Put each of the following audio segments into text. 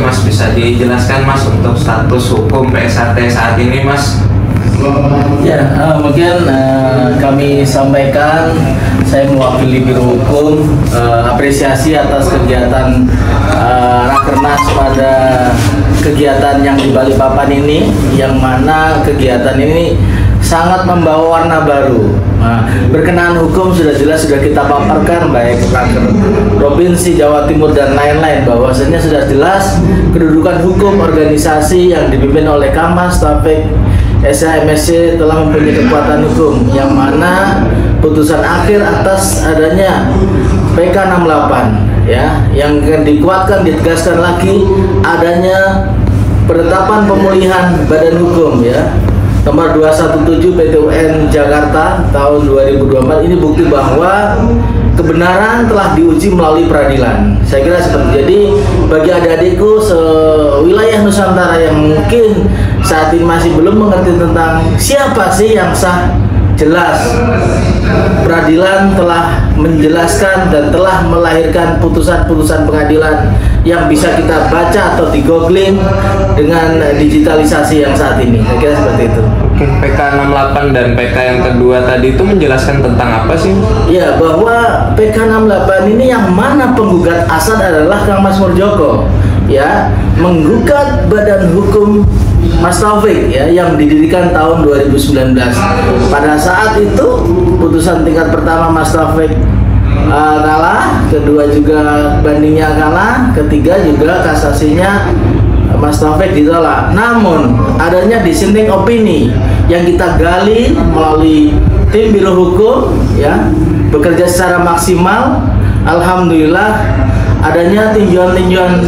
Mas, bisa dijelaskan Mas untuk status hukum PSAT saat ini Mas? Ya, mungkin kami sampaikan, saya mewakili Biro Hukum, apresiasi atas kegiatan Rakernas pada kegiatan yang di Balikpapan ini, yang mana kegiatan ini sangat membawa warna baru. Berkenaan hukum sudah jelas sudah kita paparkan, baik Raker Provinsi Jawa Timur dan lain-lain, bahwasanya sudah jelas kedudukan hukum organisasi yang dipimpin oleh Kammas Taufik SHMSC telah mempunyai kekuatan hukum, yang mana putusan akhir atas adanya PK 68 ya, yang dikuatkan, ditegaskan lagi adanya penetapan pemulihan badan hukum ya nomor 217 PT UN Jakarta tahun 2024. Ini bukti bahwa kebenaran telah diuji melalui peradilan. Saya kira seperti itu. Jadi bagi adik-adikku sewilayah Nusantara yang mungkin saat ini masih belum mengerti tentang siapa sih yang sah, jelas peradilan telah menjelaskan dan telah melahirkan putusan-putusan pengadilan yang bisa kita baca atau di googling dengan digitalisasi yang saat ini. Saya kira seperti itu. Oke, PK 68 dan PK yang kedua tadi itu menjelaskan tentang apa sih? Ya, bahwa PK 68 ini yang mana penggugat asal adalah Kang Mas Murjoko ya, menggugat badan hukum Mas Taufik ya, yang didirikan tahun 2019. Pada saat itu putusan tingkat pertama Mas Taufik kalah, kedua juga bandingnya kalah, ketiga juga kasasinya Mas Taufik ditolak. Namun adanya dissenting opini yang kita gali melalui tim Biro Hukum ya, bekerja secara maksimal. Alhamdulillah adanya tinjauan-tinjauan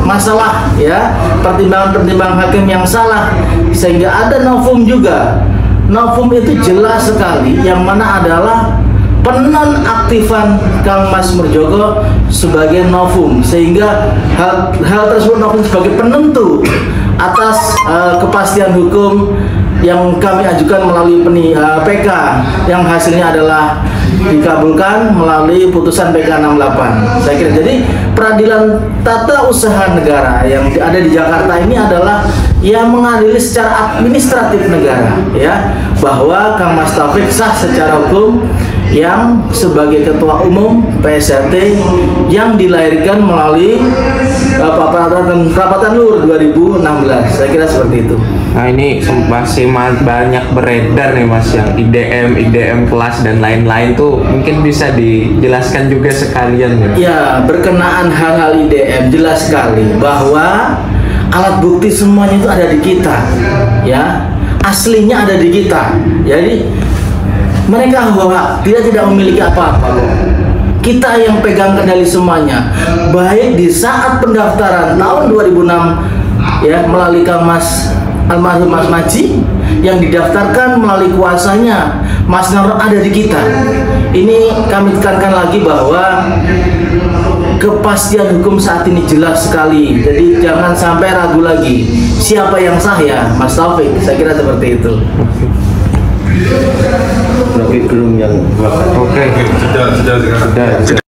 masalah ya, pertimbangan-pertimbangan hakim yang salah, sehingga ada novum juga. Novum itu jelas sekali, yang mana adalah penonaktifan Kang Mas Murjoko sebagai novum, sehingga hal tersebut novum sebagai penentu atas kepastian hukum yang kami ajukan melalui PK yang hasilnya adalah dikabulkan melalui putusan PK 68. Saya kira jadi peradilan tata usaha negara yang ada di Jakarta ini adalah yang mengadili secara administratif negara ya, bahwa Kang Mas Taufik sah secara hukum yang sebagai ketua umum PSAT yang dilahirkan melalui Rapatan Luhur 2016. Saya kira seperti itu. Nah, ini masih banyak beredar nih Mas, yang IDM kelas dan lain-lain tuh, mungkin bisa dijelaskan juga sekalian ya? Ya, berkenaan hal-hal IDM jelas sekali bahwa alat bukti semuanya itu ada di kita ya, aslinya ada di kita. Jadi mereka hoak, tidak memiliki apa-apa. Kita yang pegang kendali semuanya, baik di saat pendaftaran tahun 2006 ya, melalui Kang Mas almarhum Mas Maji, yang didaftarkan melalui kuasanya Mas Narot ada di kita. Ini kami tekankan lagi bahwa kepastian hukum saat ini jelas sekali. Jadi jangan sampai ragu lagi siapa yang sah ya, Mas Taufik. Saya kira seperti itu. Oke, sudah.